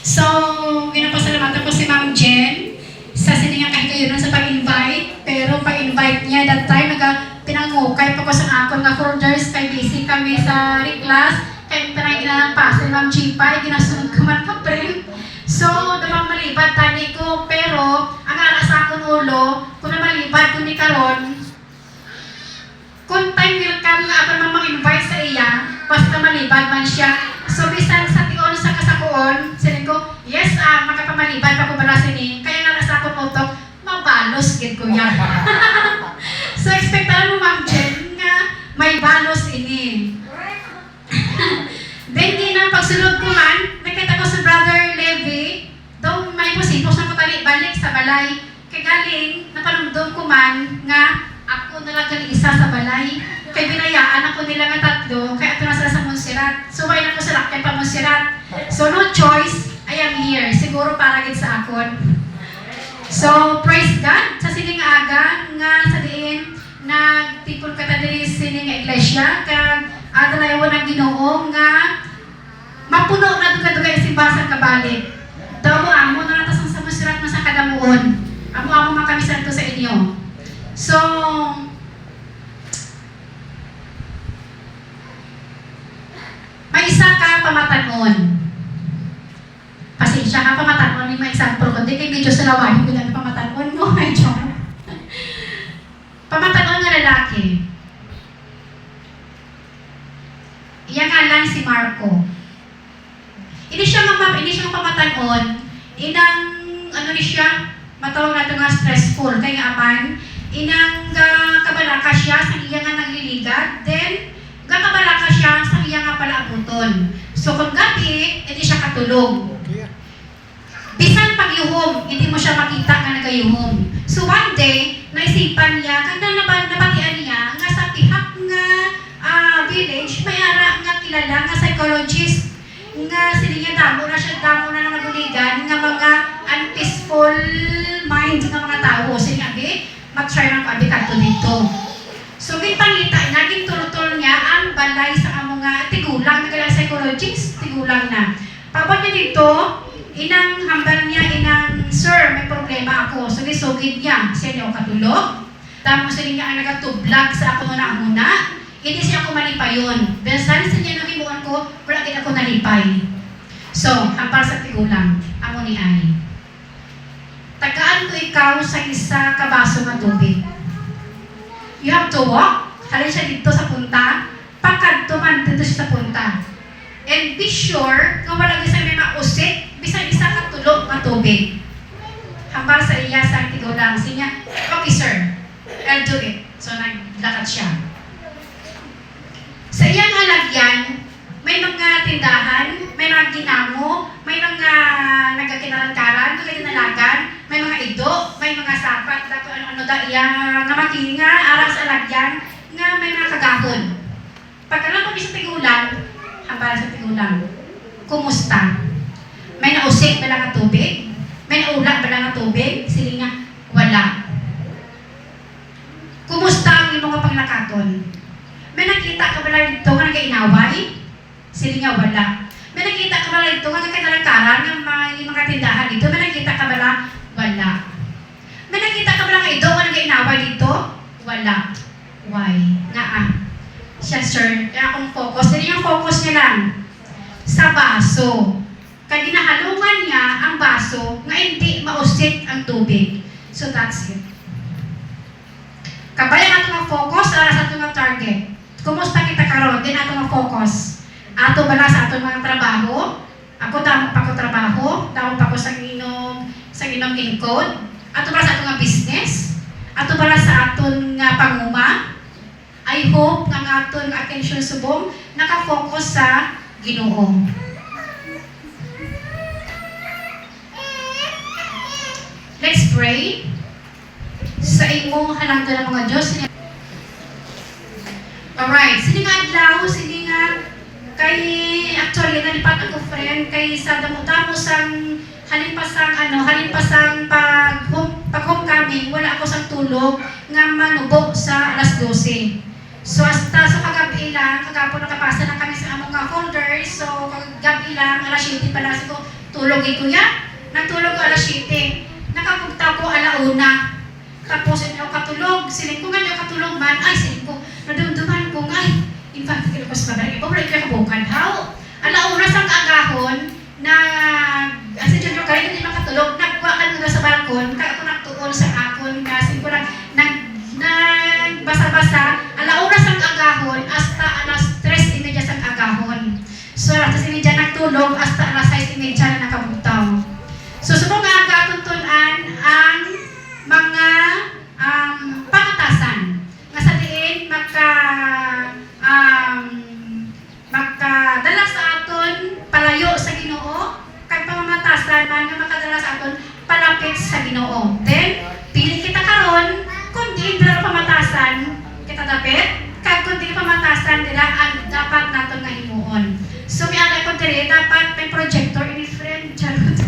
So, ginapasalamatan ko si Ma'am Jen sa sininga kahit kayo sa pag-invite. Pero pag-invite niya, that time, pinangukay pa ko sa akon nga folders kay busy kami sa class. Kaya pinang ginapasa ni Ma'am Chipa, ginasunod ko man ka print. So, damang malibad tani ko, pero ang alas sa akong ulo, kung na malibad kung di karon, kung time welcome nga ako naman mag-invite sa iya, basta malibad man siya. So, bisan sa tion sa kasakuon, sabi ko, yes, makapamalibad pa ko bala sini, kaya nga nasa akong utok, mabalos, gid ko yan. So, expectaran mo, Ma'am Jen, nga may balos ini. Then, di na pagsulod ko man, nakita ko sa Brother Levi, daw may positos na ko balik sa balay. Kaya galing, napanumdum ko man nga ako nalagang isa sa balay. Kaya binayaan ako nila nga tatlo, kaya ito na sila sa Montserrat. So, why na ko sa lakyan pa Montserrat. So, no choice, I am here. Siguro para gid sa akon. So, praise God. Sa sining aga, nga sa diin, nagtipon ka ta diri sining iglesia, kag adalayawan ang Ginoo nga mapuno na duga-duga yung simbahan kabalik. Daw amo na natas sa Montserrat na sa kadamuon. Amo makamisan to sa inyo. So, may isa ka pamatanon. Pasensya ka pamatanon, may example ko. Di kay medyo sa lawahin ko lang pamatanon mo. Medyo. Pamatanon nga lalaki. Iyang alang si Marco. Hindi siya pamatanon. Inang, ano ni siya, matawag natin nga stressful. Kaya aman, inang kabalaka siya sa iya nga nagliligad. Then, kabalaka siya sa iya nga palaabuton. So, kung gabi, hindi siya katulog. Bisan pagyuhom, hindi mo siya makita nga nagayuhom. So, one day, naisipan niya, kag nabatian niya, nga sa pihak nga village, may ara nga kilala nga psychologist, nga sila damo na naguligan, nga mga unpeaceful mind nga mga tao. Sila mag-try ng kabikato dito. So, pangita, naging tulutol niya ang balay sa mga tigulang, nagala psychologist, tigulang na. Pabot niya dito, inang hambal niya, sir, may problema ako. Sugid niya, siya niya katulog. Tapos sila niya ang nagatublag sa ako na muna. Hindi siya ako malipayon. Besan sa niya nakimuan ko, wala din ako nalipay. So, hambal sa tigulang, amo ni Ay. Tagaan ko ikaw sa isa kabaso ng tubig. You have to walk. Halin siya dito sa punta. Pagkadto man dito siya sa punta. And be sure, kung wala isa may mausit, bisan isa katulog ng tubig. Hambal sa iya sa tigulang. Siya, okay sir, I'll do it. So, naglakad siya. Sa iyang halagyan, may mga tindahan, may mga ginamo, may mga nagkakinarantaran, nagkakinalagan, may mga ido, may mga sapat, ano da iya, nga makinga, aras sa lagyan, nga may mga kagahon. Pagkalang kami sa tigulang, hambal sa tigulang, kumusta? May nausik ba lang ang tubig? May naulak ba lang ang tubig? Sili nga, wala. Kumusta ang imong nga panglakaton? May nakita ka ba lang dito nga nag-inaway? Sili nga, wala. May nakita ka ba lang dito nga nagkanalangkaran ng mga tindahan dito? May nakita ka ba lang? Wala. May nakita ka ba lang ito nga nag-inaway dito? Wala. Why? Nga siya, sir, kaya akong focus. Dili yung focus niya lang sa baso. Kaya ginahalungan niya ang baso nga hindi mausik ang tubig. So that's it. Kabay ang atong focus para sa atong target. Kumusta kita karon? Din atong focus. Ato ba na sa atong mga trabaho? Ako damo pa ko trabaho, damo pa ko sa inom incode. Ato ba sa atong business? Ato ba sa aton nga panguma? I hope nga aton attention subong naka-focus sa Ginoo. Let's pray. Sa imo halanggan ng mga Diyos. Alright, sini nga adlaw, sini nga kay actually nalipat ako friend kay sa damo-damo sang halimpasang pag homecoming wala ako sang tulog nga manubo sa alas 12. So hasta sa kagabi lang, kagapon nakapasa na kami sa among nga folder. So kagabi lang, alas 7 pala ko Tulog kuya. Nagtulog ko alas 7. Nakapugta ko alauna. Tapos hindi ako katulog. Siling ko nga hindi ako katulog man. Ay, siling ko. Nadumduman ko nga. Ay, in fact, hindi ko sa bagay. Iba wala ko kabukan. How? Alauna sa kaagahon na as in yung kahit hindi makatulog, nagkuha ka nila sa balkon, kaya ako nagtuon sa akon, kasi ko nagbasa-basa, alauna sa agahon, hasta alas 3:30 sa agahon. So, alas 3:30 nagtulog, hasta alas 6:30 na nakabutaw. So, subong nga katuntunan ang mga pangatasan. Nga sa diin, makadala sa aton palayo sa Ginoo, kag pamamatasan man nga makadala sa aton palapit sa Ginoo. Then, pili kita karon kung di dala pamatasan kita dapit, kag kung di pamatasan dila ang dapat naton nga himuon. So, may alay ko diri, dapat may projector ini friend. Charot.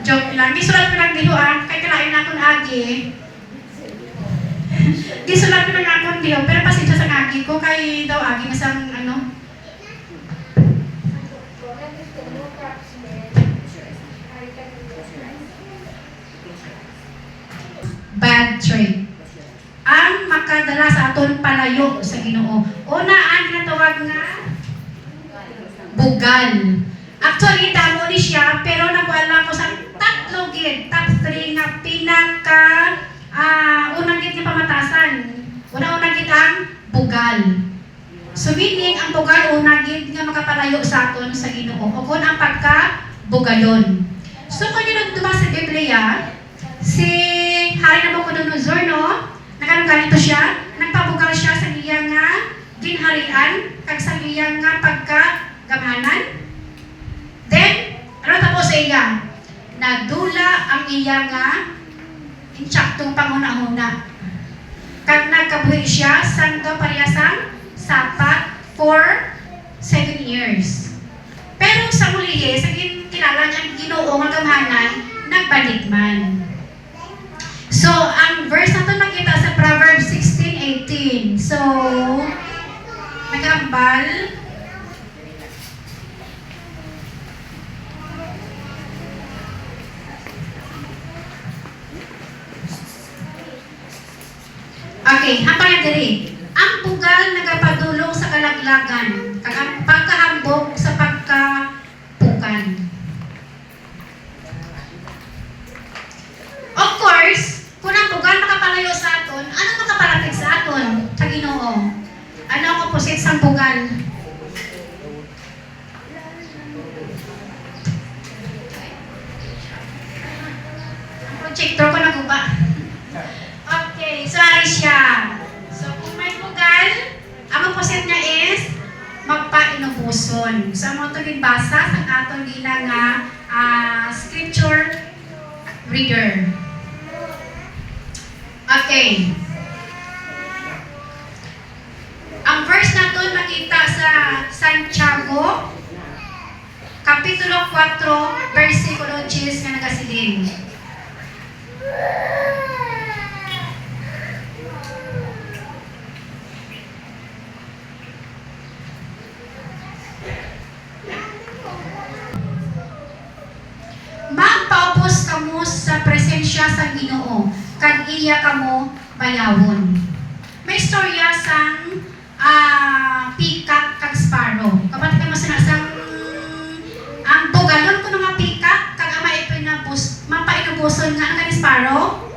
Joke lang. Gisulat ko lang diluan, kay kalain akong agi. Gisulat ko lang akong diho, pero pasensya sa agi ko, kay daw agi masang ano. Bad trait. Ang makadala sa aton palayo sa Ginoo. Una, ang tinatawag nga bugal. Actually, damo ni siya, pero nakuha ko sa tatlo gid, top 3 nga pinaka unang gid nga pamatasan. Una-una gid ang bugal. So meaning ang bugal una gid nga makapalayo sa aton sa Ginoo. O kung ang pagka-bugalon. So kung yun dumas sa Biblia, si Hari Nabucodonosor, no? Ganito siya, nagpabugal siya sa iyang nga ginharian, kag sa iyang nga pagkagamanan. Then, ano tapos sa iya? Nagdula ang iya nga insaktong panguna-una. Kag nagkabuhi siya, santo parehasang sapat for 7 years. Pero sa muli, sa kinala niya Ginoo nga gamanan, nagbalik man. So, ang verse na ito nakita sa Proverbs 16:18. So, nagambal. Okay, hapa na diri. Ang bugal nagapadulong sa kalaglagan, kag ang pagkahambog sa pagkapukan. Of course, kung ang bugal makapalayo sa aton, ano makapalapit sa aton? Sa Ginoo. Ano ang opposite sa bugal? Ang projector ko naguba. Okay, sorry siya. So, kung may bugal, ang opposite niya is magpainubuson. So, ang ito basa sa atong gila nga scripture reader. Okay. Ang verse na ito nakita sa Santiago, Kapitulo 4, versikulo 10 nga nagasilin. Magpaupos kamo sa presensya sa Ginoo, kag iya kamo bayawon. May istorya sang peacock kag sparrow. Kapag kayo masinasang ang bugalon ko nga peacock kag ama mapainubuson nga ang sparrow?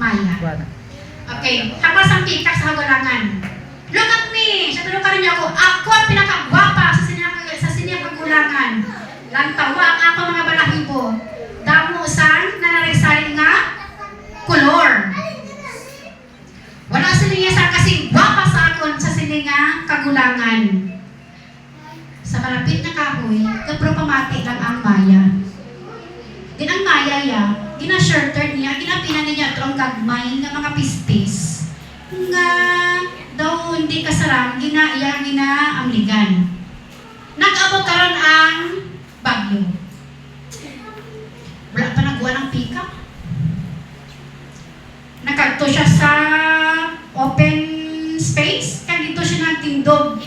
Maya. Okay, hanggang sang peacock sa hagulangan. Look at me! Siya tulong ka rin niyo ako. Ako ang pinakagwapa sa sinya kagulangan. Lantawa ang ako mga balahibo. Damo sang nanarisarin nga kulor. Wala sila sa kasing gwapa sa akon sa sininga kagulangan. Sa malapit na kahoy, kapro pamati lang ang maya. Din ang maya ya, gina-shorter niya, ginapinan niya ito ang gagmay ng mga pistis. Nga daw hindi kasarang, gina-amligan. Nag-abot karon ang bagyo. Wala pa nagawa ng peacock. Nakadto siya sa open space, kaya dito siya nagtindog.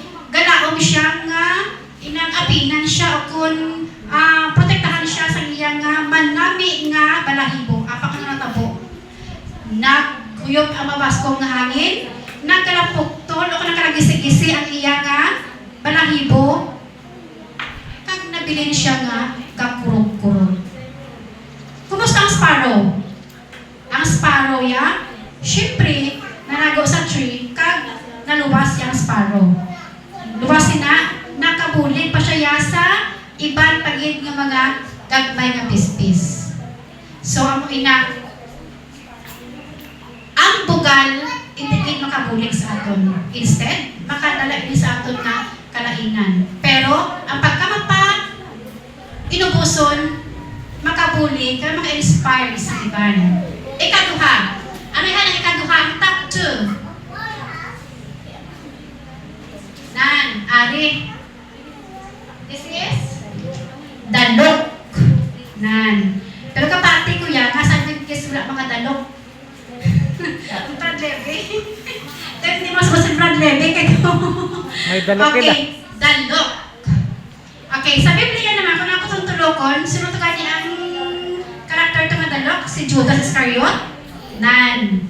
daog siya nga inang-apinan siya o kung protektahan siya sa iya nga manami nga balahibo. Apa ka nga natabo? Naghuyop ang mabaskong nga hangin, nagkalapuktol o kung nakalagisi-gisi ang iya nga balahibo, kag nabilin siya nga kakurog-kurog. Kumusta ang sparrow? Ang sparrow ya, syempre, nanago sa tree, kag naluwas yung sparrow. Luwasin na, nakabulig pa siya sa ibang pagid ng mga gagmay nga pispis. So, ang bugal, hindi makabulig sa aton. Instead, makadala ini sa aton na kalainan. Pero, ang pagkamapa, inubuson, makabulig, kaya maka-inspire sa iban. Ikaduha. Ano yan ang ikaduha? Top 2. Nan, ari. This is dalok. Nan. Pero kapati ko yan, kasan yung kiss wala mga dalok. Ang Brad Levy. Dahil hindi mas masang Brad Levy kayo. May dalok okay, kita. dalok. Okay, sa Biblia naman, kung ako itong tulokon, sino ito kanya ang karakter ito nga dalok? Si Judas Iscariot? Nan.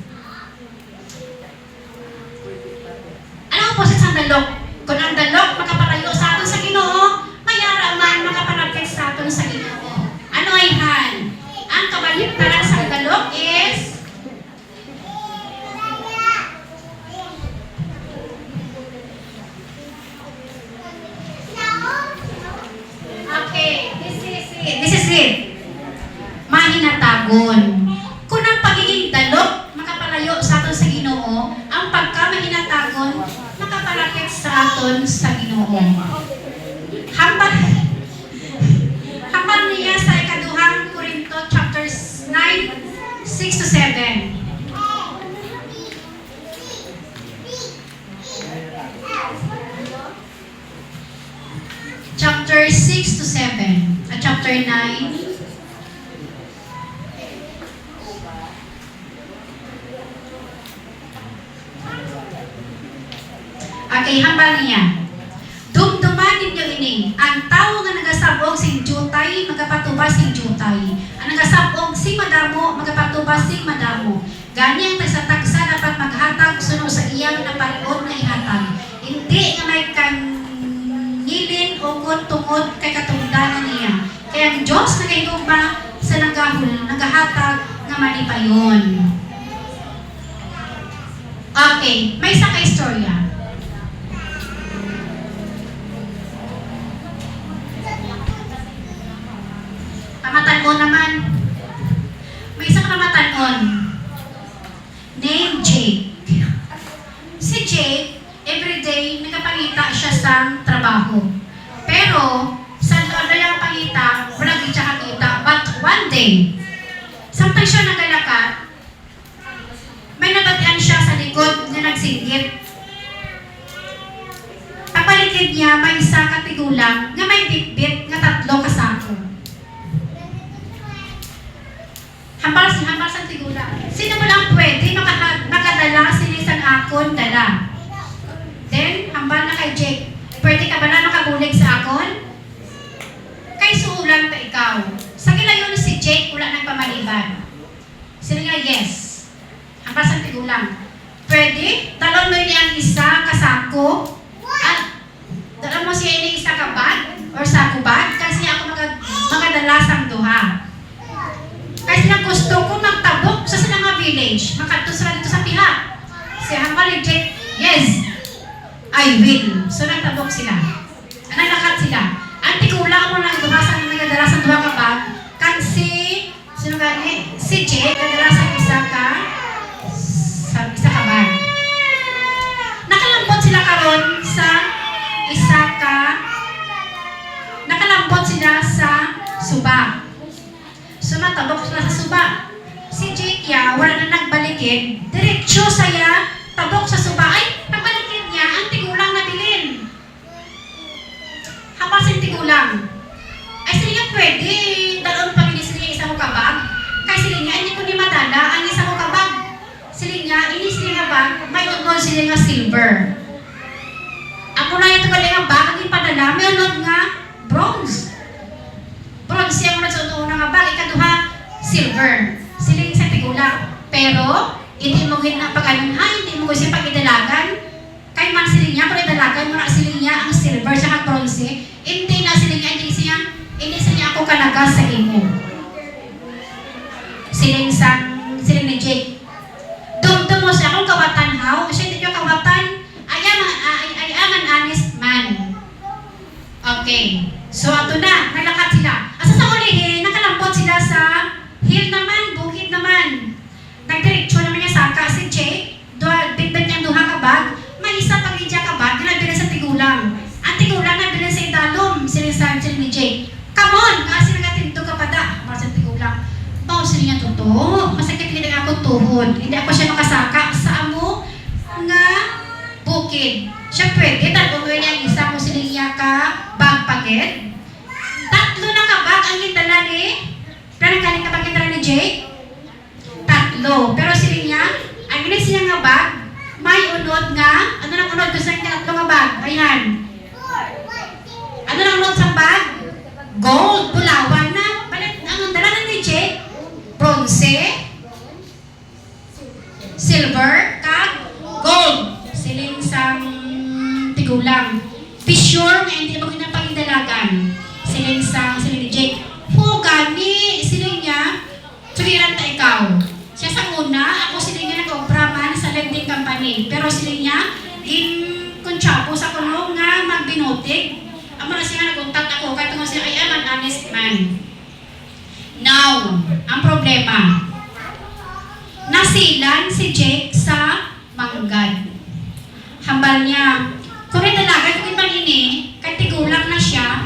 Ano ang posit sa dalok? Kung ang dalok makapalayo sa aton sa Ginoo, mayara man makapalapit sa aton sa Ginoo. Ano ay han? Ang kabaliktaran sa dalok is okay, this is it. Mahinatagon. Kung ang pagiging dalok makapalayo sa aton sa Ginoo, ang pagka-mahinatagon makapalapit sa aton sa Ginoo. Hambal niya sa ikaduhang Korinto chapters 9, 6 to 7. Chapter 6 to 7. Chapter 9. Okay, hambal niya. Dumduman ninyo ini. Ang tao nga nagasabog sing jutay, magapatuba sing jutay. Ang nagasabog sing madamo, magapatuba sing madamo. Ganyang tagsa-tagsa dapat maghatag suno sa iyang napaliod na ihatag. Hindi nga may kangilin o tungod kay katungdanan niya. Kaya ang Diyos nagahigugma sa nagahatag nga malipayon. Okay, may isa ka istorya. Pamatan-on naman. May isang pamatan-on. Name Jake. Si Jake, everyday nagapangita siya sa trabaho. Pero, sa yung pangita, wala din siya kakita. But one day, samtang siya nagalakad, may nabatian siya sa likod na nagsinggit. Papalikid niya, may isa katigulang nga may bitbit nga 3 kasako. Hambal sa tigula. Sino mo lang pwede makadala sinisang akon dala. Then, hambal na kay Jake. Pwede ka ba na makabulig sa akon? Kay suulan pa ikaw. Sa gilayon si Jake, wala nang pamaliban. Sila nga, yes. Hambal sa tigulang. Pwede? Talon mo niya ang isa kasako. At dalon mo siya ini isa ka bag or sako bag. Kasi ako makadala sang duha. Kasi lang gusto ko magtabok sa silang nga village. Makato sila dito sa piha. Si hambal Jake, yes, I will. So nagtabok sila. Naglakat sila. Ang tigulang mo lang duha sa nagadala sa duha ka bag. Kasi, sino gani? Si Jake, nagadala sa isa ka bag. Nakalambot sila karon sa nakalambot sila sa suba. Sumatabok sila sa suba. Si Jake wala na nagbalikid. Diretso saya, tabok sa suba. Ay, pagbalikid niya, ang tigulang nabilin. Hapasin tigulang. Ay, sila nga pwede. Dalon pa rin sila isa ko kabag. Kaya sila nga, hindi ko ni madala ang isa ko kabag. Sila nga, ini sila nga bag, may unod sila nga silver. Ako na ito galing ang bag. siya, may unod nga bronze. Bronze siya muna sa una nga bag, ikaduha, silver. Siling sa tigulang. Pero, hindi mo na pag-anon ha, hindi mo siya pag-idalagan. Kay man siling niya, pero idalagan mo na siling niya ang silver sa bronze. Hindi na siling niya, hindi siya ako kanagas sa imo. Siling ni Jake. Dumdum mo siya kung kawatan how, siya hindi niya kawatan, I am an honest man. Okay. So, ato na, naglakad sila. Asa sa ulihin, nakalambot sila sa hill naman, bukid naman. Nagdiretso naman niya saka si Jake, bitbit niyang duha ka bag, may isa pag idya ka bag, nabili sa tigulang. Ang tigulang nabili sa idalom, sila ni Jake. Come on, kasi nagatinto ka pa da, para sa tigulang. Bao sila niya totoo, masakit hindi ako tuhod, hindi ako siya makasaka sa amo nga bukid. Siya pwede, talunoy niya isa kung sila niya ka bag paget. Tatlo na ka bag ang hindala ni, pero galing ka bag hindala ni Jake? Tatlo. Pero sila niya, ang inis niya nga bag, may unod nga, ano nang unod ko sa tatlo nga bag? Ayan. Ano nang unod sa bag? Gold, bulawan na. Balit, ang dala na ni Jake? Bronze, silver, kag gold. Siling sang tigulang. Be sure na hindi mo ginapagindalagan. Siling ni Jake. Gani, siling niya, suliran ta ikaw. Siya sa una, ako siling niya nag-opraman sa lending company. Pero siling niya, kontrapo sa kuno nga magbinotig. Ang mga siya nag-contact ako, kahit nga siya, I am an honest man. Now, ang problema, nasilan si Jake sa manggad. Hambal niya, kung dalaga, kung ibang ini, kahit tigulang na siya,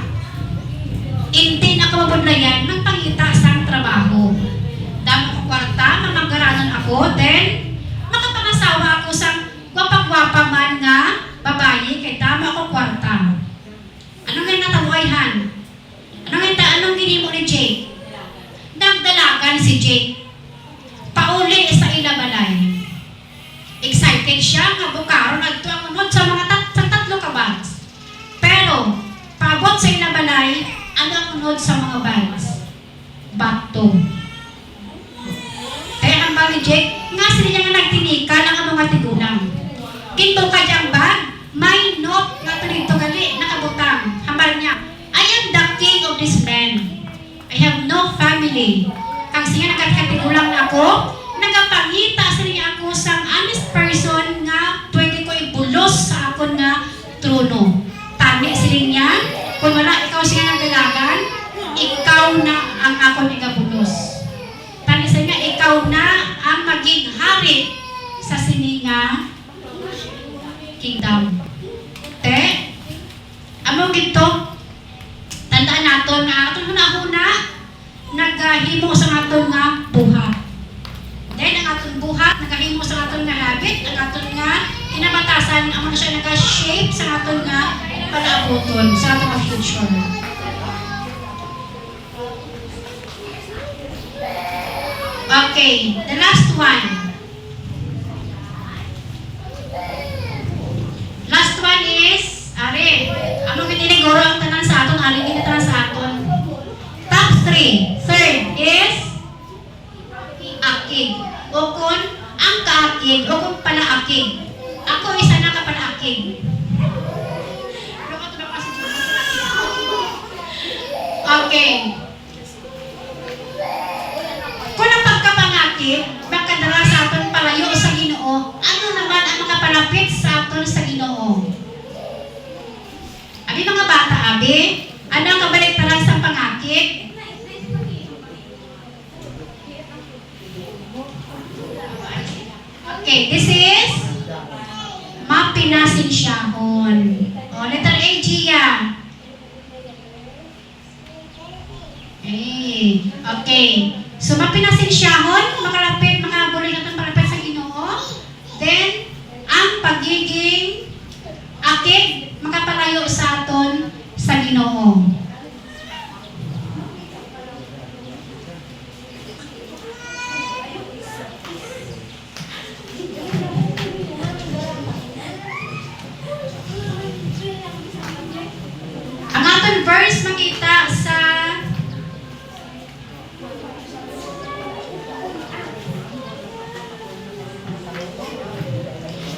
hindi na kamabudlayan ng pangita sa trabaho. Damo ko kwarta, mamanggaranan ako, then, makapangasawa ako sa gwapag-gwapa man nga babae, kay damo ako kwarta. Anong nga natawayhan? Anong ginimo ni Jake? Nagdalagan si Jake. Pauli sa ilabalay. Excited siya nga bukaron adto ang unod sa mga tatlo ka bags. Pero paabot sa ilabalay, ano ang unod sa mga bags? Bato. Kaya ang bag ni Jake, nga sila niya nga nagtinika lang ang mga tigulang. Ginto ka diyang bag, may note nga tulito gali, nakabutang. Hambal niya, I am the king of this land. I have no family. Kang siya nagkatigulang na ako, nagapangita sa niya ako sa honest person nga pwede ko ibulos sa akon nga trono. Tani sila niya, kung wala ikaw siya nagdalagan, ikaw na ang akon igabulos. Tani sa niya, ikaw na ang maging hari sa sininga kingdom. Te, amo gito, tandaan nato na aton na naghimo sa aton nga buhat. Then ang aton buhat naghimo sa aton nga habit, ang aton nga kinabatasan amo na siya nag-shape sa aton nga palaabuton sa aton nga future. Okay, the last one. Last one is, among itiniguro ang tanan sa aton, ini tanan sa aton. Top 3. Third is, akig. O kung ang kaakig, o kung palaakig. Ako isa na ka palaakig. Okay. Kung ang pagkapangakig, magkadala sa aton palayo sa Ginoo, ano naman ang makapalapit sa aton sa Ginoo? Abi mga bata, abi, ano ang kabaliktaran sa pangakig? Okay, this is mapinasinsyahon. O, letter A, Gia. Okay. So, mapinasinsyahon, makalapit, makabuloy natin palapit sa Ginoo. Then, ang pagiging akig, makapalayo sa aton sa Ginoo. makita sa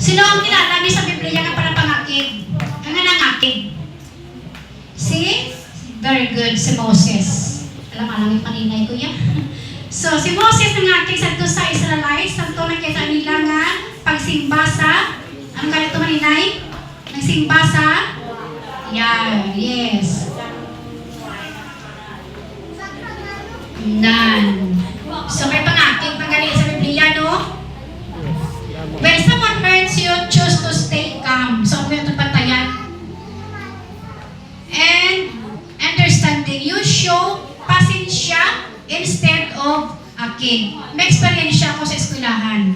sino ang kilala niyo sa Biblia nga para pangakig? Ang nga nangakig? Si? Very good, si Moses. Alam yung paninay ko yan. So, si Moses nangakig sa Israelites, sa nakita nila nga pagsimba sa, anong ganito maninay? Nagsimba sa? Yeah, yes. None. So, may pangakig, magaling sa Biblia, no? When someone hurts you, choose to stay calm. So, kung ito patayan. And understanding, you show pasensya instead of akig. May experience ako sa eskwelahan.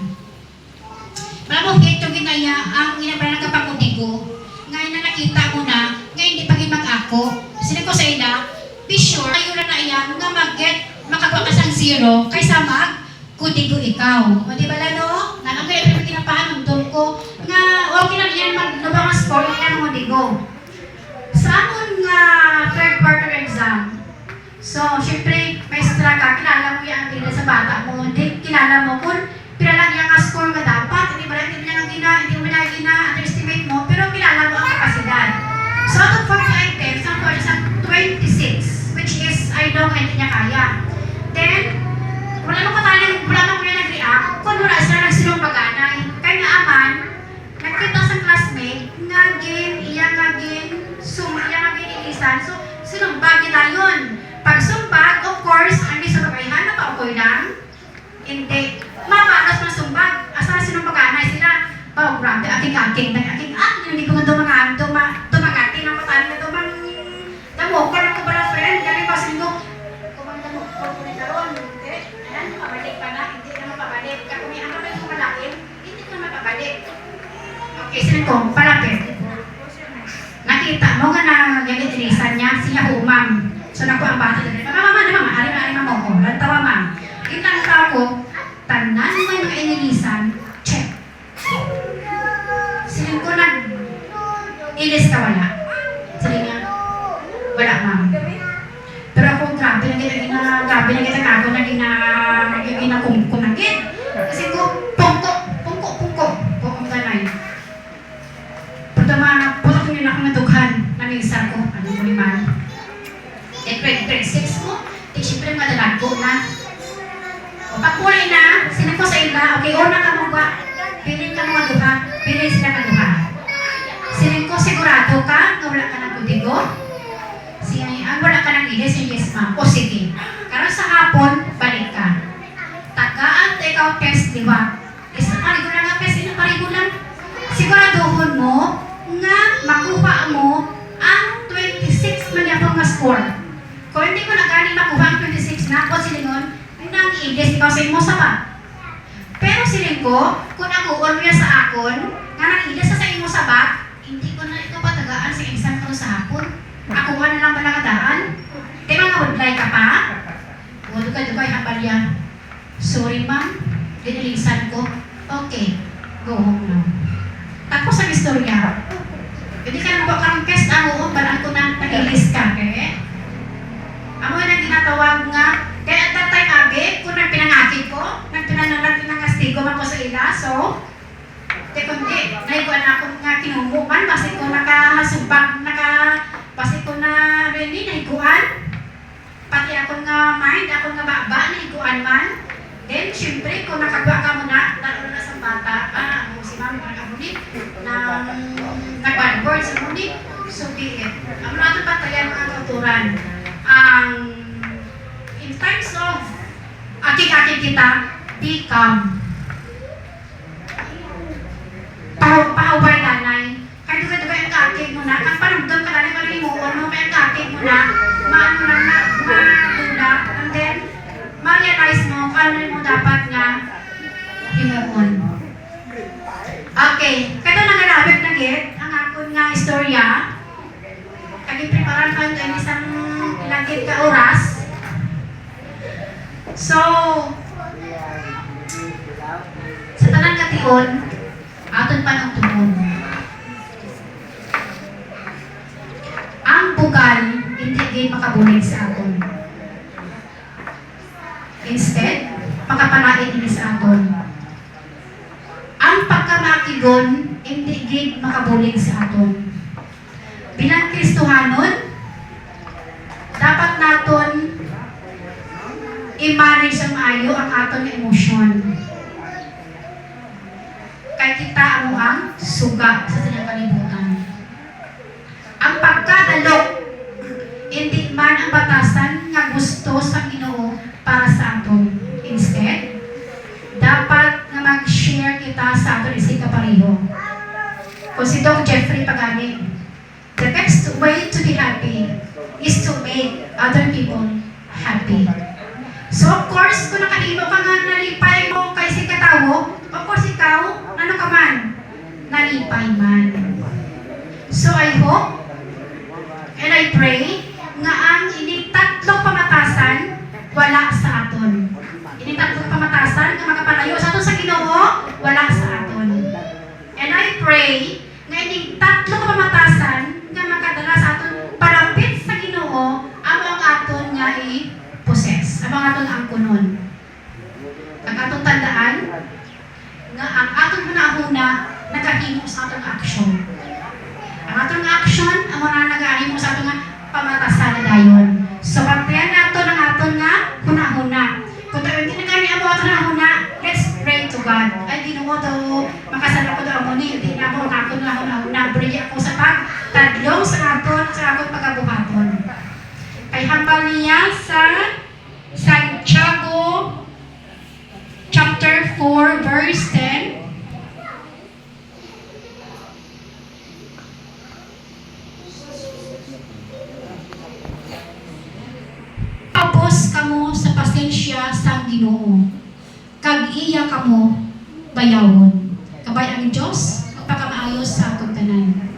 Malamang ito ginaya ang ginabara ng kapangudi ko. Ngayon na nakita mo na, ngayon di pagin mag-ako. Sila ko sa ila, be sure, ayun na iyan nga makagawa ka sang zero kaysa kudigo ikaw. O di ba lalo? Ang kaya yung kinapahan ng ko nga okay lang yan maglubang ang score yan ang kudigo. Sa amon nga third quarter exam, so syempre maestra ka, kilala mo yan ang sa bata mo, hindi kilala mo kung pila yan ang score nga dapat, hindi ba hindi mo na gina-underestimate mo, pero kilala mo ang kapasidad. So out of 40 items, ang course ang 26, which is I know hindi niya kaya. Then, wala mo nag-react, kung wala sila nagsilong pag-anay. Kaya nga aman, nagkita sa classmate, nga ilisan, so sinumbag nila yun. Pag sumbag, of course, hindi sa pagkaihan na pa-okay lang. Hindi. Mapanas na sumbag, asa na sinumbag-anay sila. Oh, grabe, aking-aking, hindi ko nga dumagati ng matali na dumang damokal ko ba na friend, galing pa sila ko, kumang-damokal ko na daron. Ayan, pabalik pa na, hindi na mapabalik. Kaya kung ano ba yung malakin, hindi na mapabalik. Okay, sila ko, palapit. Nakita mo nga na ganit-ilisan niya, siya humam. So, naku ang bata na rin. Mama, ari mo ko. Lantawa, ma'am. Kitang tao ko, tanan mo yung mga inilisan, check. Siling ko ilis ka wala. Siling nga, wala, ma'am. Pero ako, grabe na kita kako na ginakumagit. Kasi ko, pungko ganay. Putok yun ako natughan na minsan ko, ano ko ni man. Eh, grade 6 mo, di siyempre madalag ko na. O, pagkulay na, sinag ko sa ila, okay, una ka mo ba? Pilin ka mga duha, pilin sila ka duha. Siling ko, sigurado ka, na wala ka ng budigo? Ang wala ka ng ilis, yung yes ma'am, o sige. Karon sa hapon, balik ka. Tagaan, ikaw test, di ba? Isang parigo lang nga, test, isang parigo lang. Siguraduhon mo, nga makuha mo ang 26 man yapong nga score. Kung hindi ko na gani makuha ang 26 na, o silingon, nang ilis, ikaw sa imo sabat. Pero siling ko, kung nakuon mo yan sa akon, nga nang ilis sa imo sabat, hindi ko na ito patagaan sa exam ko sa hapon. Ako nga na lang pala kadaan. Di ba nga woodlay ka pa? Huwag ka dugay habalya. Sorry ma'am, dinilisan ko. Okay, go home now. Tapos ang istorya. Hindi ka nang bakang test ako, balaan ko na nag-ilis ka. Okay? Amo na ginatawag nga, kaya at that time, abe, kung nagpinangakit ko, nagpinangastigo man ko sa ila, so, kundi, naikuan ako nga kinumuman, basi ko nakasubag, basi ko na really, naikuan, pati ako nga mind, ako nga baba, naikuan man, then, syempre, kung nakagawa ka muna, lalo na sa bata, si mami, nakabulit, nag-one sa mundi, so be it. Ang mga ito patayan mga kauturan, in terms of aking kita, be calm. Pahaway nanay. Kahit duga-duga yung kakig mo na, kang panagdon ka na rin marimuon mo, kaya kakig mo na, maano lang na, matulak, and then, ma-realize mo kung ano mo dapat nga himuon. Okay, kada nangalabit na git, ang akon nga istorya, kagi-preparan ka yung isang ilagit ka oras. So, sa tanang kation, aton pa ng tuhon. Ang bugal, hindi gid makabulig sa aton. Instead, makapanain ini sa aton. Ang pagkamakigon, hindi gid makabulig sa aton. Bilang Kristohanon, dapat naton i-manage ang maayo ang aton nga emosyon. Kay kita amo ang suga sa tanang kalibutan. Ang pagkadalok, hindi man ang batasan nga gusto sa Ginoo para sa aton. Instead, dapat nga mag-share kita sa aton isig kapareho. Kung si Doc Jeffrey Pagani, the best way to be happy is to make other people happy. So of course, kung nakahimo ka nga nalipay mo kay si katawo, of course ikaw, ano ka man, nalipay man. So I hope and I pray nga ang ining tatlong pamatasan wala sa aton. Ining tatlong pamatasan nga makapalayo sa aton sa Ginoo, wala sa aton. And I pray nga ining tatlong pamatasan nga makadala sa aton palapit sa Ginoo, amo ang aton nga i-possess, amo ang aton ang kunon. Ang aton tandaan nga ang aton hunahuna nagahimo sa aton action. Ang atong action, ang mga nag-ahimo sa atong pamatasan na dayon. So, pagtayan nato ng aton nga hunahuna. Kung tayo hindi nagani amo aton nga huna, let's pray to God. Ay, Ginoo daw, makasala ko daw mo ni, hindi na ako ang aton nga hunahuna. Pray ako sa pagtadlong sa aton, sa aton pagabuhaton. Kay hambal niya sa Santiago chapter 4, verse 10. Tapos kamo sa pasensya sa Ginoo. Kag iya kamo bayawon. Kabay ang Dios magpakamaayos sa atong tanan.